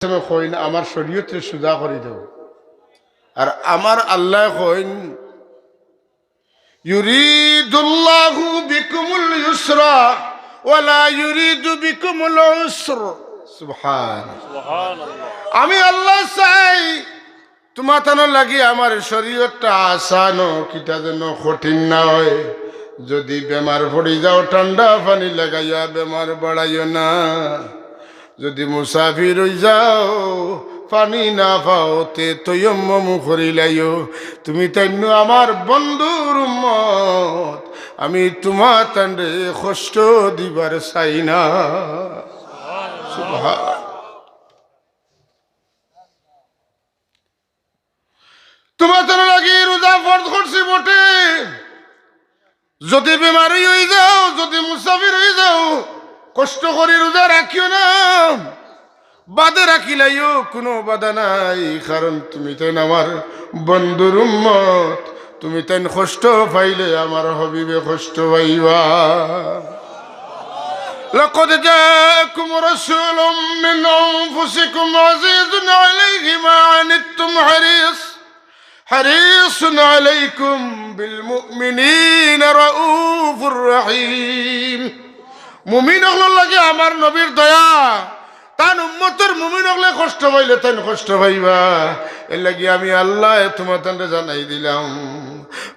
Coin আমার শরীয়তে সুজা করে দেব আর আমার আল্লাহ কইন ইউরিদুল্লাহু বিকুমুল ইউসরা ওয়ালা ইউরিদু বিকুমুল উসর। সুবহানাল্লাহ। আমি আল্লাহ চাই তোমার তানো লাগি আমার শরীয়তটা আসান কিটা যেন কঠিন না হয়। যদি বেমার পড়ি যাও ঠান্ডা পানি লাগাইয়া বেমার বাড়াইও না। যদি মুসাফির হই যাও পানি না পাওতে তৈয়ম্মম করিলাইও। তুমি তাইন্য আমার বন্ধুর উম্মত, আমি তোমার তান্ডে কষ্ট দিবার চাই না। সুবহান। তোমার তার লাগি রোজা ফরজ করছি বটে। যদি বেমারি হয়ে যাও, যদি মুসাফির হয়ে যাও, কষ্ট করে রোজা রাখিও না। বাধা রাখিলাইও কোনো বাধা নাই, কারণ তুমি তেন আমার বন্ধুর উম্মত। তুমি তেন কষ্ট পাইলে আমার হবিবে কষ্ট পাইবা। লাকাদ জাআকুম রাসূলুম মিন আনফুসিকুম আযীযুন আলাইহি মা আনিতুম হারিসুন আলাইকুম বিল মুমিনিনা রাউফুর রহিম। মুমিন হল লাগে আমার নবীর দয়া। তান উম্মতের মুমিন হলে কষ্ট পাইলে তান কষ্ট পাইবা। এর লাগি আমি আল্লাহ তোমার তান্ডে জানাই দিলাম,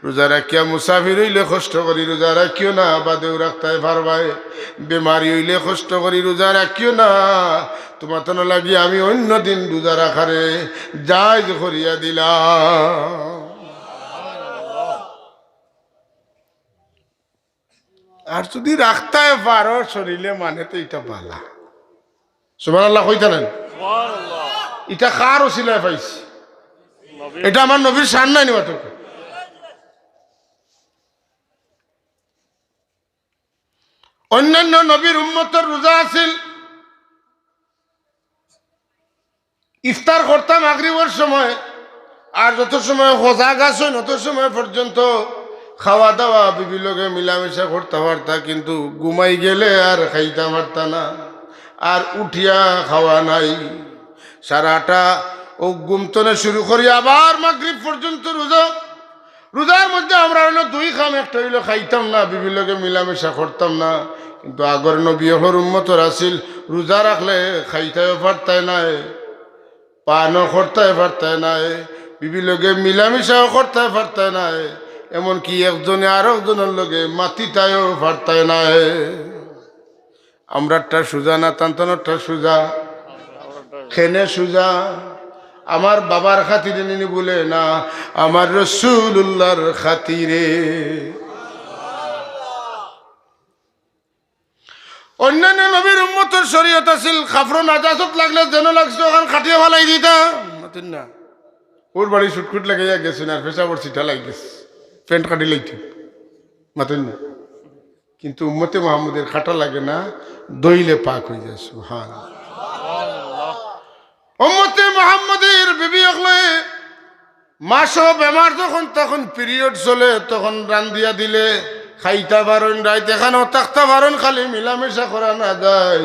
রোজা রাখিয়া মুসাফির হইলে কষ্ট করি রোজা রাখিও না। বাদেও রাখতে পারবাই। বেমারি হইলে কষ্ট করি রোজা রাখিও না। তোমার তান লাগি আমি অন্য দিন রোজা রাখারে জায়েজ করিয়া দিলাম। আর যদি রাখতে পারো শরীরে মানে তো এটা বালা। সুবহানাল্লাহ কইতা নেন। এটা কার ওসিলায় পাইছি? এটা আমার নবীর শান নাই নিবা তোকে। অন্যান্য নবীর উম্মতের রোজা আছিল, ইফতার করতাম মাগরিবের সময়, আর যত সময় সজাগ আছেন তত সময় পর্যন্ত খাওয়া দাওয়া বিবির লগে মিলামেশা করতে পারতা, কিন্তু ঘুমাই গেলে আর খাইতে পারতা না। আর উঠিয়া খাওয়া নাই। সারাটা ও গুমতনে শুরু করি আবার মাগরিব পর্যন্ত রোজা। রোজার মধ্যে আমরা হইলো দুই খাম, একটা হইলো খাইতাম না, বিবির লগে মিলামেশা করতাম না। কিন্তু আগর নবী হর উম্মতর আছিল রোজা রাখলে খাইতেও পারতায় নাই, পানও করতে পারতায় নাই, বিবির লগে মিলামেশাও করতে পারতায় নাই, এমনকি একজনে আর একজনের লগে মাতিতায়ও পারতায় নাই। আমরাটা সুজা না তান্তনটা সুজা, খেনে সুজা। আমার বাবার খাতিরে নিনি বলে না, আমার রাসূলুল্লাহর খাতিরে। অন্যান্য নবীর উম্মতের শরীয়ত আছিল খাফর নাজাসত লাগলে যেন লাগছে ওখান খাটিয়ে ফেলাই দিতা না। ওর বাড়ি সুটকুট লাগাইয়া গেছেন আর পেশাবর চিঠা লাগ গেছে, প্যান্ট কাটি লাইতে মাতেন না। কিন্তু উম্মতে মুহাম্মদের খাটা লাগে না, দইলে পাক হয়ে যায়। সুবহানাল্লাহ। উম্মতে মুহাম্মদের বিবি হলে মাসও বেমার যখন তখন পিরিয়ড চলে, তখন রান্দিয়া দিলে খাইতা পারেন, রাইত এখানেও থাকতে পারেন, খালি মিলামেশা করা না যায়।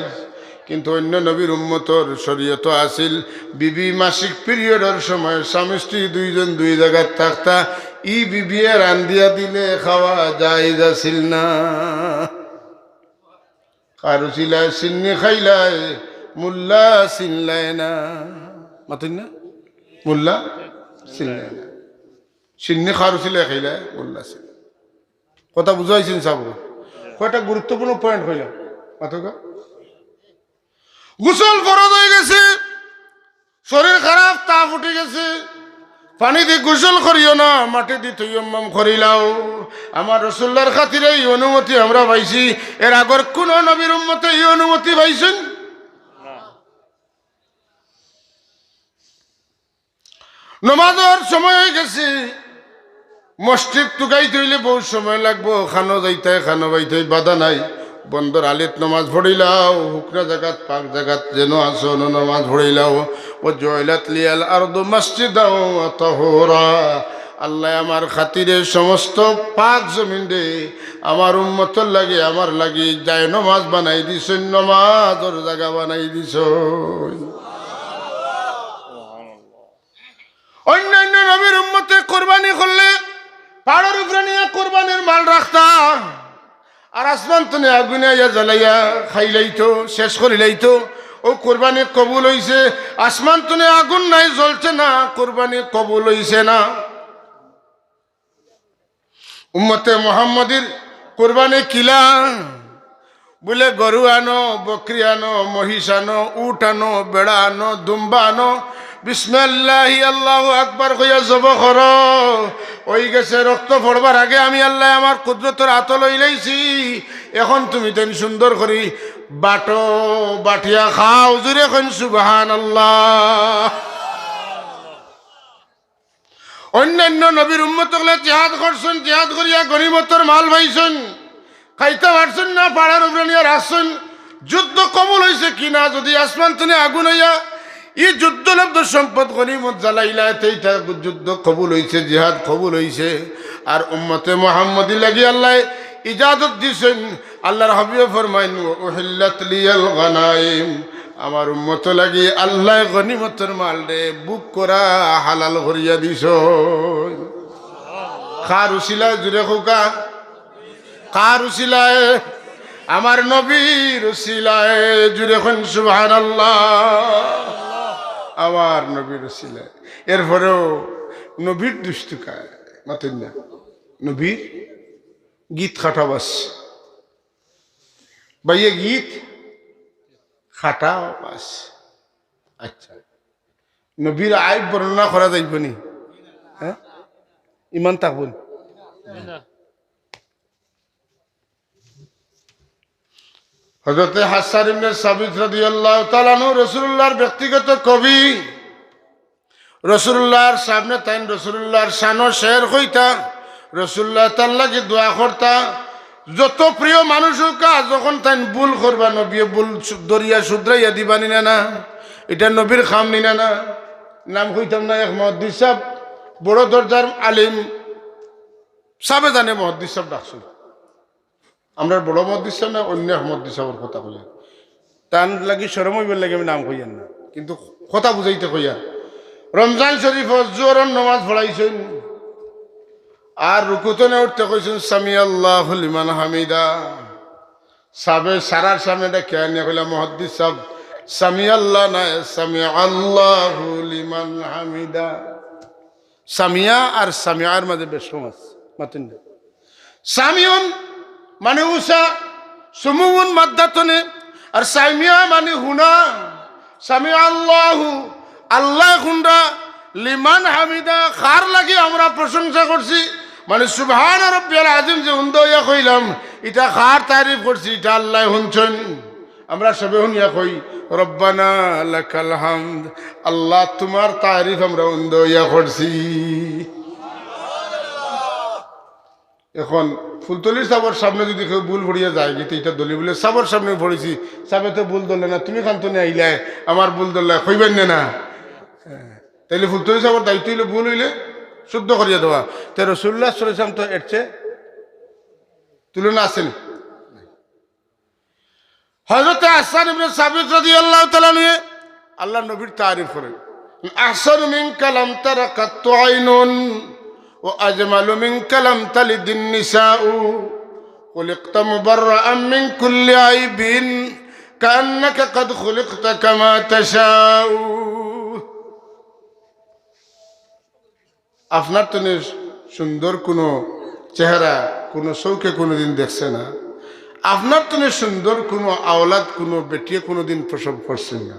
কিন্তু অন্য নবীর উম্মতর শরীয়ত আছিল বিবি মাসিক পিরিয়ডের সময় স্বামী স্ত্রী দুইজন দুই জায়গায় থাকতা, ই বিবিয়ে রান্দিয়া দিলে খাওয়া জায়েজ আছিল না। কারু চিলায় সিন্নি খাইলায় মুল্লা চিনলায় না, মাতুন না মুল্লা চিনলায় না। সিন্নি খারু চিলায় খাইলায় মুল্লা চিন। কথা বুঝাইছেন সাব? কয়টা গুরুত্বপূর্ণ পয়েন্ট হইলাম মাথা। গোসল ফরজ হয়ে গেছে, শরীর খারাপ, তাপ উঠে গেছে, পানি দিয়ে গোসল করিও না, মাটি দিয়ে তৈয়ম্মম করিলাও। আমার রাসূলুল্লাহর খাতিরে এই অনুমতি আমরা পাইছি। এর আগর কোন নবীর উম্মতে এই অনুমতি পাইছেন? নমাজের সময় হয়ে গেছে, মসজিদ টুকাইতে হইলে বহু সময় লাগবো, খানো যাইতে খানো বাইতে বাধা নাই। বন্দর আলিত নমাজ পড়িলাও, হুকরা জাগাত পাক জাগাত যেন আসো নমাজ পড়িলাও। ও জয়লাত লিয়াল আরদু মাসজিদাও ওয়া তাহুরা। আল্লাহ আমার খাতিরে সমস্ত পাক জমিন দে আমার উম্মতর লাগে আমার লাগি যায় নমাজ বানাই দিছ, নমাজের জায়গা বানাই দিছ। আসমান তুমি আগুনে জ্বালাইয়া খাইলাইতো, শেষ করিলাইতো। ও কোরবানি কবুল হইছে। আসমান তুমি আগুন নাই, জ্বলছে না, কোরবানি কবুল হইছে না। উম্মতে মুহাম্মাদির কোরবানি কিলা বলে গরু আনো, বকরি আনো, মহিষ আনো, উট আনো, বেড়া আনো, দুম্বা আনো, বিসমিল্লাহি আল্লাহু আকবার কইয়া জব কর। ওই গেছে রক্ত পড়বার আগে আমি আল্লাহ আমার কুদরতের হাত লইলাইছি। এখন তুমি তেন সুন্দর করি বাটো, বাটিয়া খাও, জুড়ে কইন সুবহানাল্লাহ। অন্যান্য নবীর উম্মত গুলো জিহাদ করছেন, জিহাদ করিয়া গনিমতের মাল পাইছেন, খাইতে পারছেন না, পাড়ার উপরে নিয়ে রাখছেন। যুদ্ধ কবুল হয়েছে কিনা? যদি আসমান তুমি আগুন হইয়া এই যুদ্ধলব্ধ সম্পদ গনিমত জ্বালাইলা, এইটা যুদ্ধ কবুল হয়েছে, জিহাদ কবুল হয়েছে। আর উম্মতে মুহাম্মদি লাগি আল্লাহ ইজাজত দিছেন। আল্লাহর হাবিব ফরমাইন উহিল্লাত লিয়াল গানাইম, আমার উম্মত লাগি আল্লাহ গনিমতের মাল রে বুক করা হালাল করিয়া দিছ। কার উসিলায় জুড়ে খোকা, কার উসিলায়? আমার নবীর উসিলায়, জুড়ে খন সুবহানাল্লাহ। আমার নবীর উসিলায়। এরপরেও নবীর দুষ্টুকায় মাতেন না, নবীর গীত খাটাবাস ভাইয়ে, গীত খাটা বাস। আচ্ছা, নবীর আইব বর্ণনা করা যাইব নি? হ্যাঁ, ইমান থাকবেন। হযরতে হাসান ইবনে সাবিত রাদিয়াল্লাহু তাআলা আনহু রাসূলুল্লাহর ব্যক্তিগত কবি। রাসূলুল্লাহর সামনে তাই রাসূলুল্লাহর শান ও শের কইতা, রাসূলুল্লাহ তার লাগি দোয়া করতা। যত প্রিয় মানুষ হোক, যখন তাই ভুল করবা, নবী ভুল দরিয়া শুধরাইয়া দিবানি না, এটা নবীর খাম নিনা না। নাম কইতাম না, এক মুহাদ্দিস সাহেব, বড় দরজার আলিম সাবে জানে মুহাদ্দিস সাহেব ডাকছিল। আমরা বড় মুহাদ্দিস সাহেব না, অন্য এক মুহাদ্দিস সাহেবের কথা কইয়া, তার লাগি শরম হইবার লাগে আমি নাম কইয়ান না, কিন্তু কথা বুঝাইতে কইয়া। রমজান শরীফ জোহরের নামাজ পড়াইছেন, আর রুকুতনে উঠতে কইছেন সামি আল্লাহু লিমান হামিদা। সাবে সারার সামনে ডাকিয়া নিয়ে কইলা, মুহাদ্দিস সাহেব সামি আল্লাহ না, সামি আল্লাহু লিমান হামিদা। সামিয়া আর সামিয়ার মাঝে বেশ সমাজ মাতেন না। সামিউন মানে উষা, সুমুন মাদ্দাতনে, আর সামিয়া মানে হুনা। সামি আল্লাহু, আল্লাহ হুন্ডা, লিমান হামিদা, খার লাগি আমরা প্রশংসা করছি, মানে সুবহান রাব্বিয়াল আযীম যে হুন্দ ইয়া কইলাম, এটা খার তারিফ করছি, এটা আল্লাহ হুনছেন। আমরা সবে হুনিয়া কই রব্বানা লাকাল হামদ, আল্লাহ তোমার তারিফ আমরা হুন্দ ইয়া করছি। এখন ফুলতলির সাবর সামনে যদি কেউ ভুল ভরিয়া যায়, যেতে এটা দলি বলে সাবর সামনে ভরেছি, সাবে তো ভুল ধরলে না, তুমি খান তো নিয়ে আইলে আমার ভুল ধরলে কইবেন না। তাইলে ফুলতলি সাবর দায়িত্ব হইলে ভুল হইলে শুদ্ধ করিয়া দেওয়া। তো রাসূলুল্লাহ সাল্লাল্লাহু আলাইহি ওয়াসাল্লাম তো এর চেয়ে তুলনা আসেনি। হযরত হাসান ইবনে সাবিত রাদিয়াল্লাহু তাআলা নিয়ে আল্লাহ নবীর তারিফ করেন, আহসানু মিনকা লাম তারা কাত্তু আইনুন ওয়া আজমালু মিনকা লাম তালিদিন নিসাউ খুলিকতা মুবাররাআন মিন কুল্লি আইবিন কান্নাকা কাদ খুলিকতা কামা তাশাউ। আপনার তো সুন্দর কোনো চেহারা কোনো চৌকে কোনোদিন দেখছে না, আপনার তো সুন্দর কোনো আওলাদ কোনো বেটিয়ে কোনোদিন প্রসব করছেন না।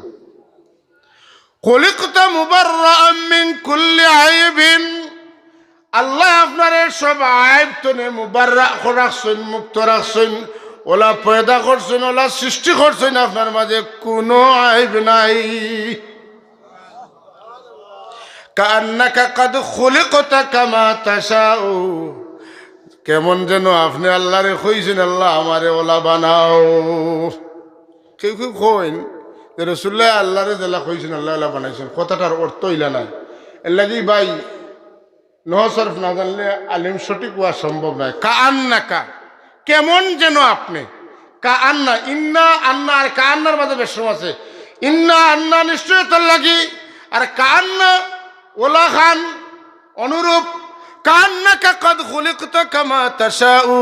খুলিকতা মুবাররাআন মিন কুল্লি আইবিন, আল্লাহ আপনার সব আইব তো মুবাররা রাখছেন, মুক্ত রাখছেন, ওলা পয়দা করছেন, ওলা সৃষ্টি করছেন, আপনার মাঝে কোনো আইব নাই। কান্নাকা কাদ খুলিকতা কামা তাশাউ, কেমন যেন আপনি আল্লাহরে কইছেন আল্লাহ আমারে ওলা বানাও। কেউ কেউ কইন যে রাসূলুল্লাহ আল্লাহরে জেলা কইছেন আল্লাহ ওলা বানাইছেন, কথাটার অর্থ ইলা নাই। এর লাগি ভাই নহসরফ না জানলে আলিম সঠিক হওয়া সম্ভব নয়। কান্নাকা কেমন যেন আপনি, কান্না ইন্না আন্না, আর কান্নার মাঝে বেশ আছে। ইন্না আন্না নিশ্চয়তার লাগি, আর কান্না ওলা খান অনুরূপ। কান্নাকা কাদ খুলিকতা কামা তাশাউ,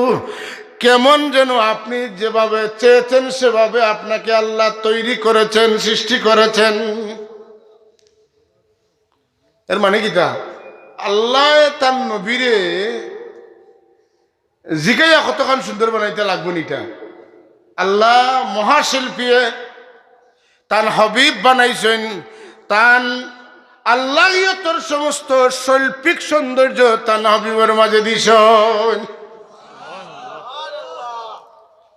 কেমন যেন আপনি যেভাবে চেয়েছেন সেভাবে আপনাকে আল্লাহ তৈরি করেছেন, সৃষ্টি করেছেন। এর মানে কি তা আল্লাহ তার নবীরে জিগাইয়া কতক্ষণ সুন্দর বানাইতে লাগবো নিটা। আল্লাহ মহাশিল্পী তান হবিব বানাইছেন, তান আল্লাহ তোর সমস্ত শৈল্পিক সৌন্দর্য তান হবিবের মাঝে দিছেন।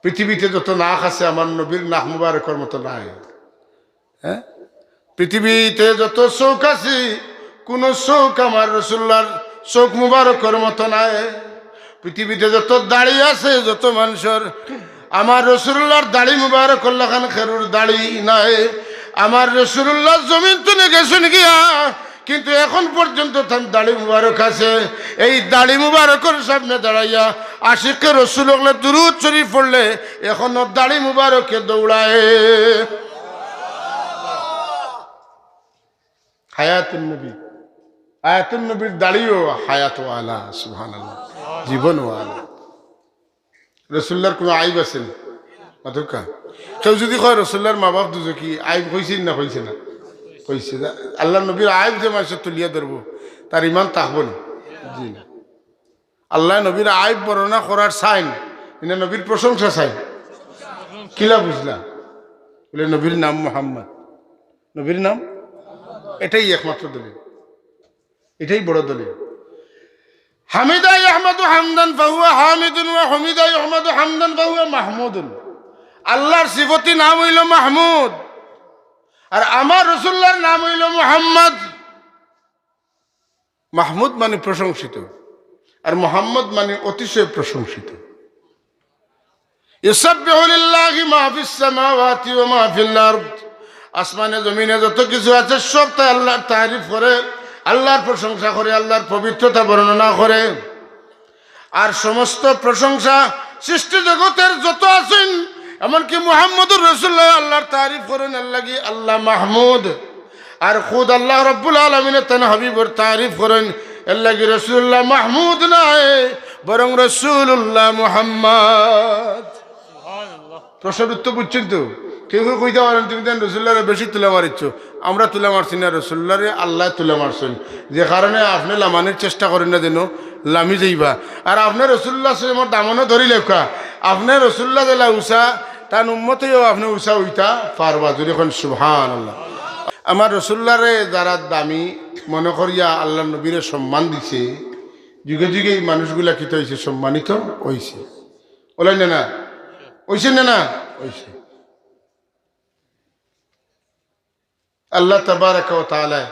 পৃথিবীতে যত নাক আছে আমার নবীর নাক মুবারকের মতো নাই। হ্যাঁ, পৃথিবীতে যত চৌক আছে কোন চৌক আমার রসুল্লাহর চৌক মুবারকের মতো নাই। পৃথিবীতে যত দাড়ি আছে যত মানুষের আমার রসুল্লাহর দাড়ি মুবারক খান খেরুর দাড়ি নাই। আমার রসুল্লাহ জমিন তুলে গেছেন গিয়া কিন্তু এখন পর্যন্ত তার দাড়ি মুবারক আছে। এই দাড়ি মুবারকের সামনে দাঁড়াইয়া আশিকে রসুল দুরূদ শরীফ পড়লে এখনো দাড়ি মুবারকে দৌড়ায়। হায়াতুন নবী, হায়াতুন নবীর দাড়িও হায়াত ওয়ালা, সুবহানাল্লাহ, জীবন ওয়ালা। রসুল্লার কোনো আইব আছেন মাধুকা? কেউ যদি কয় রসুল্লার মা বাপ দুজকি আইব হয়েছেন না হয়েছে না হয়েছে, আল্লাহ নবীর আইব যে মানুষের তুলিয়া ধরবো তার ইমান থাকবো না। জি না, আল্লাহ নবীর আইব বর্ণনা করার সাইন না নবীর প্রশংসা সাইন। কিলা বুঝলা? বলে নবীর নাম মোহাম্মদ, নবীর নাম, এটাই একমাত্র দলিল, এটাই বড় দলিল। হামিদা ইহমাদু হামদান ফাহুয়া হামিদুন ওয়া হামিদা ইহমাদু হামদান ফাহুয়া মাহমুদুন। আল্লাহর সিফতি নাম হইল মাহমুদ আর আমার রাসূলুল্লাহর নাম হইল মুহাম্মদ। মাহমুদ মানে প্রশংসিত আর মুহাম্মদ মানে অতিশয় প্রশংসিত। ইউসাব্বিহু লিল্লাহি মা ফিস সামাওয়াতি ওয়া মা ফিল আরদ। আসমানে জমিনে যত কিছু আছে সব তাই আল্লাহর তারিফ করে, আল্লাহর প্রশংসা করে, আল্লাহর পবিত্রতা বর্ণনা করে। আর সমস্ত প্রশংসা সৃষ্টি জগতের যত আছেন এমনকি মুহাম্মদুর রাসূলুল্লাহ আল্লাহর তারিফ করেন, আল্লাহ কি আল্লাহ মাহমুদ। আর খুদ আল্লাহ রব্বুল আলামিনের তান হাবিবর তারিফ করেন, আল্লাহ কি রাসূলুল্লাহ মাহমুদ নয় বরং রাসূলুল্লাহ মুহাম্মদ। প্রশ্নের উত্তর বুঝছেন তো? কেউ কেউ কইতে পারেন তুমি দেন রসুল্লাহরে বেশি তুলে মারিচ্ছ। আমরা তুলে মারছি না, রসুল্লাহরে আল্লাহ তুলে মারছেন, যে কারণে আপনি লামানের চেষ্টা করেন না যেন লামি যাইবা। আর আপনার রসুল্লাহ আমার দামনও ধরি লেখা, আপনার রসুল্লাহ জেলা উষা তার উম্মতেও আপনি উষা উইতা পারবা যদি এখন সুবহানাল্লাহ। আমার রসুল্লাহরে যারা দামি মনে করিয়া আল্লাহ নবীরে সম্মান দিছে, যুগে যুগে এই মানুষগুলা কিতে হয়েছে, সম্মানিত হয়েছে। বলেন না না হয়েছেন না না হয়েছে। আল্লাহ তাবারাকা ওয়া তাআলা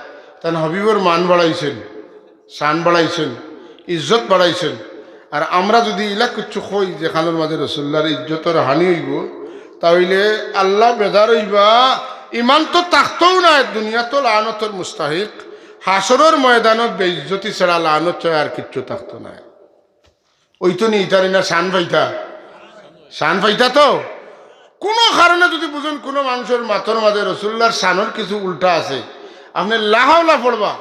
তার হাবিবের মান বাড়াইছেন, শান বাড়াইছেন, ইজ্জত বাড়াইছেন। আর আমরা যদি ইলা কিছু কই যেখানের মাঝে রসুল্লাহর ইজ্জতের হানি হইব তাহলে আল্লাহ বেজার হইবা। ইমান তো থাকতেও না, দুনিয়া তো লানতর মুস্তাহিক, হাসরের ময়দানত বেইজ্জতি ছাড়া লানত চায় আর কিচ্ছু থাকতো না। ওই তো নি ইতারি না শান পাইতা, শান পাইতা তো কোনো কারণে যদি বুঝেন কোনো মানুষের মাথার মাঝে রসুল্লাহর শানের কিছু উল্টা আছে, আপনি লাহাওলা পড়বা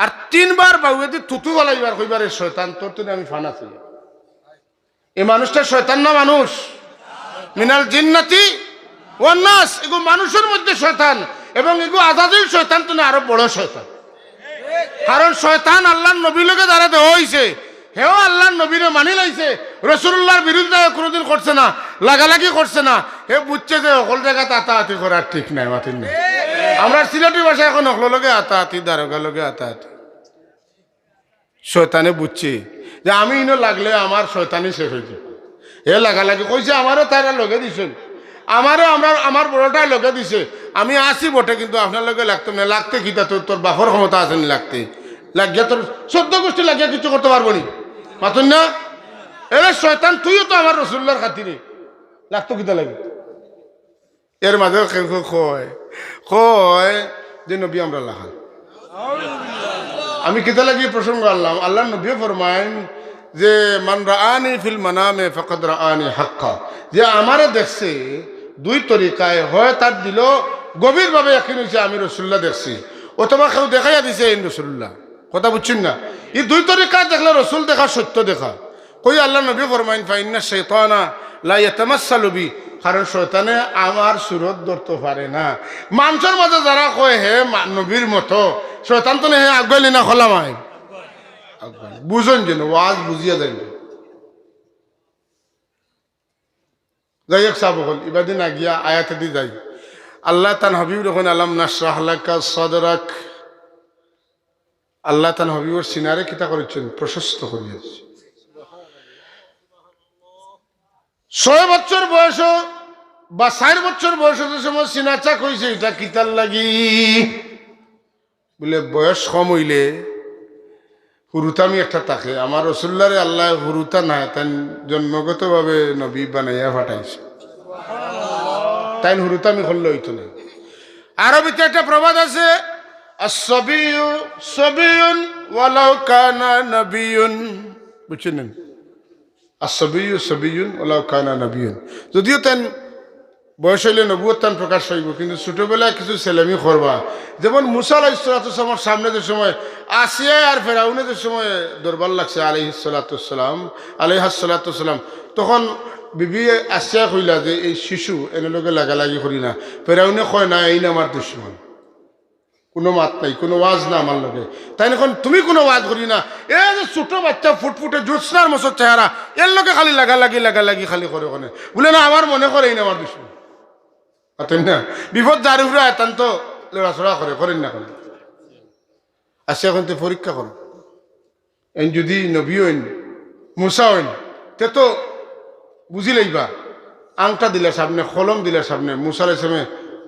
আর 3 বার বাউয়ে দিয়ে থুতু ফলাইবার কইবার শয়তান তোর তুমি আমি ফান আছি। এই মানুষটা শয়তান না মানুষ? মিনাল জিন্নাতি ওয়ান নাস, এগো মানুষের মধ্যে শয়তান এবং এগো আজাদিল শয়তান তো না আরো বড় শয়তান। কারণ শয়তান আল্লাহর নবীর লগে যারা দেওয়া হয়েছে হেও আল্লাহর নবীরে মানি লাইছে, রসুল্লাহর বিরুদ্ধে কোনোদিন করছে না, লাগালাগি করছে না। হে বুঝছে যে সকল জায়গাতে আতাহাতি করার ঠিক নাই, মাতিন নাই। আমরা সিলেটি ভাষায় এখন সকল লগে আতাহাতি, দারোগা লগে আতাহাতি। শয়তানে বুঝছে যে আমি ইনো লাগলে আমার শয়তানি শেষ হয়েছে। হে লাগালাগি কইছে, আমারও তারা লগে দিছেন, আমারও আমার বড়টাই লগে দিছে। আমি আসি বটে কিন্তু আপনার লগে লাগতাম না। লাগতে কিতা তোর বাপর ক্ষমতা আছে নি লাগতে? লাগিয়া তোর 14 গোষ্ঠী লাগিয়া কিছু করতে পারবো নি, মাতুন না? এরে শয়তান তুইও তো আমার রসুল্লাহর খাতিরে লাগতো কিতা লাগে। এর মাঝে কয় কয় যে নবী আমরা লাহাল। আমি কিতা লাগিয়ে প্রসঙ্গ আনলাম, আল্লাহ নবী ফরমায়েন যে মান রাআনি ফিল মানামে ফাকাদ রাআনি হাক্কা, যে আমারে দেখছে 2 তরিকায়, হয় তার দিল গভীরভাবে ইয়াকিন হইছে আমি রাসূলুল্লাহ দেখছি, অথবা কেউ দেখাইয়া দিছে এই রাসূলুল্লাহ। কথা বুঝছেন না? এই 2 তরিকা দেখলে রসুল দেখা সত্য দেখা। কই আল্লাহ নবী ফরমাইন ফাইন্না শাইতানা লা ইয়াতামাসসালু বি, কারণ শয়তানে আমার সুরত ধরতে পারে না। মানুষের মাঝে যারা কয় হে নবীর মতো, শয়তান তো হে আগাইলি না খোলামাই বুঝুন যেন ওয়াজ বুঝিয়া দেন। যাই হোক সাহেব হল ইবাদিন আগিয়া আয়াতে দি যাই। আল্লাহ তান হাবিব রকম আলাম নাশরাহ লাকা সাদরাক, আল্লাহ তান হাবিবর সিনারে কিতা করেছেন, প্রশস্ত করিয়াছে। 6 বছর বয়স বা 4 বছর বয়স সময় সিনাচাক হয়েছে, এটা কিতার লাগি বলে বয়স কম হইলে হুরুতামি একটা থাকে। আমার রসুল্লারে আল্লাহ হুরুতা নাই, তাই জন্মগত ভাবে নবী বানাইয়া ফাটাইছে, তাই হুরুতামি করলে হইতো না। আরবিতে একটা প্রবাদ আছে, আসসাবিয়ু সাবিয়ুন ওয়ালাউ কানা নবিয়ুন, বুঝছেন? আসসাবিয়ু সাবিয়ুন ওয়ালাউ কানা নবিয়ুন, যদিও তাই বয়স হইলে নবুয়ত তান প্রকাশ হইব, কিন্তু ছোটবেলায় কিছু ছেলেমি করবা। যেমন মুসা আলাইহিস সালামের সামনে যে সময় আসিয়া আর ফেরাউনে যে সময় দরবার লাগছে আলাইহিস সালাম, তখন বিবি আসিয়া কইলা যে এই শিশু এনে লগে লাগালাগি করি না। ফেরাউনে কয় না, এই না আমার দুশ্মন, কোনো মাত নাই, কোনো ওয়াজ না আমার লগে। তাই এখন তুমি কোনো ওয়াজ করি না, এ যে ছোট বাচ্চা ফুটফুটে জোৎস্নার মসর চেহারা, এর লগে খালি লাগালাগি খালি করে ওখানে বলে না আমার মনে করে এই না আমার দুশ্মন। না বিপদ যার উপরে এতান্ত লড়াচড়া করেন না কেন? আসে এখন তো পরীক্ষা করো, এন যদি নবী হইন মুসা হইন তে তো বুঝি লইবা। আংটা দিলে সামনে, কলম দিলে সামনে। মুসা আলাইহিস সালামে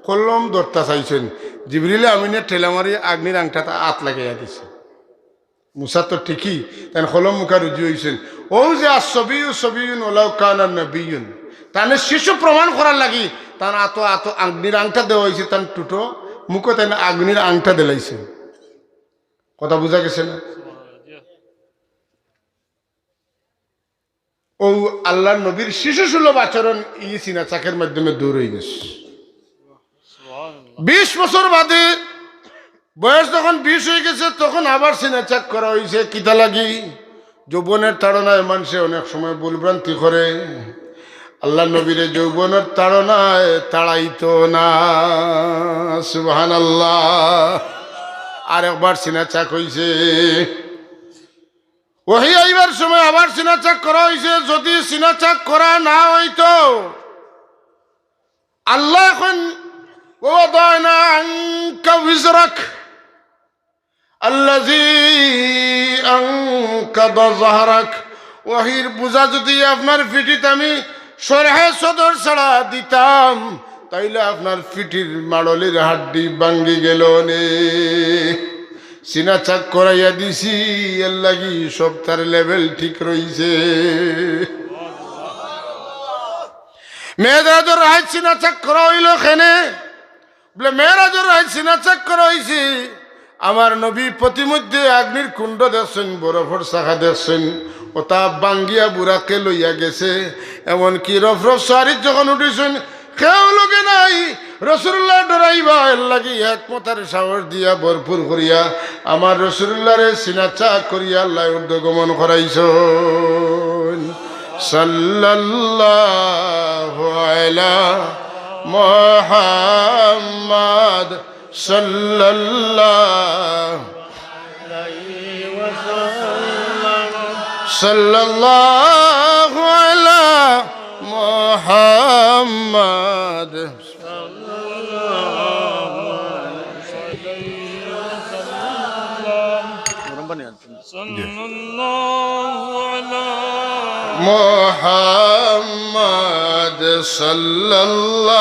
কলম ধরতা চাইছেন, জিবরিলে আমিনে ঠেলা মারি আগ্নির আংটাটা আত লাগাইয়া দিছে। মুসা তো ঠিকই তাই কলম মুখা রুজু হয়েছেন। ও যে আসবিয়ু সাবিয়ুন ওয়ালাউ কানা নবিয়ুন, তানে শিশু প্রমাণ করার লাগি তার আত আগ্নির আংটা দেওয়া হয়েছে, তার টুটো মুখে তাই আগ্নির আংটা দিলাইছে। কথা বোঝা গেছে না? ও আল্লাহ নবীর শিশু সুলভ আচরণ ই সিনা চাকের মাধ্যমে দূর হয়ে গেছে। 20 বছর বাদে বয়স যখন 20 হয়ে গেছে, তখন আবার সিনা চাক করা হয়েছে। কিতা লাগি? যৌবনের তাড়নায় মানুষে অনেক সময় ভুলভ্রান্তি করে। আল্লাহ নবীরে যৌবনের তাড়নায় তাড়াইতো না, সুবহানাল্লাহ। আর একবার সিনা চাক হইছে, ওহি আইবার সময় আবার সিনা চাক করা হয়েছে। যদি সিনা চাক করা না হইতো, আল্লাহ এখন ওয়াদানা আনকা বিজরাক আল্লাযী আনকাদা যাহরাক, ওহির বুঝা যদি আপনার পিঠিতে আমি সরহে সদর ছাড়া দিতাম, তাইলে আপনার পিঠির মাড়লির হাড্ডি ভাঙ্গি গেল নে। সিনা চাক করাইয়া দিছি, এর লাগি সব তার লেভেল ঠিক রইছে। মেয়েরাজের রায় সিনা চাক করা হইল খেনে বলে, মেয়েরাজের রায় সিনা চাক করা হয়েছে। আমার নবী প্রতিমধ্যে আগ্নির কুণ্ড দেখছেন, বরফর শাখা দেখছেন, ওটা বাঙ্গিয়া বুড়াকে লইয়া গেছে। এমনকি রফরফ সারির যখন উঠেছেন, কেউ লোকে নাই। রসুল্লাহ ডরাইবা এর লাগি একমতার সাহস দিয়া ভরপুর করিয়া আমার রসুল্লাহরে সিনা চাক করিয়া আল্লাহ ঊর্ধ্বগমন করাইছ। সাল্লাল্লাহু আলা মুহাম্মাদ সাল্লাল্লাহু আলাইহি ওয়াসাল্লাম, সাল্লাল্লাহু আলা মুহাম্মাদ সাল্লাল্লাহু আলাইহি ওয়াসাল্লাম, সাল্লাল্লাহু আলা মুহাম্মাদ সাল্লাল্লাহু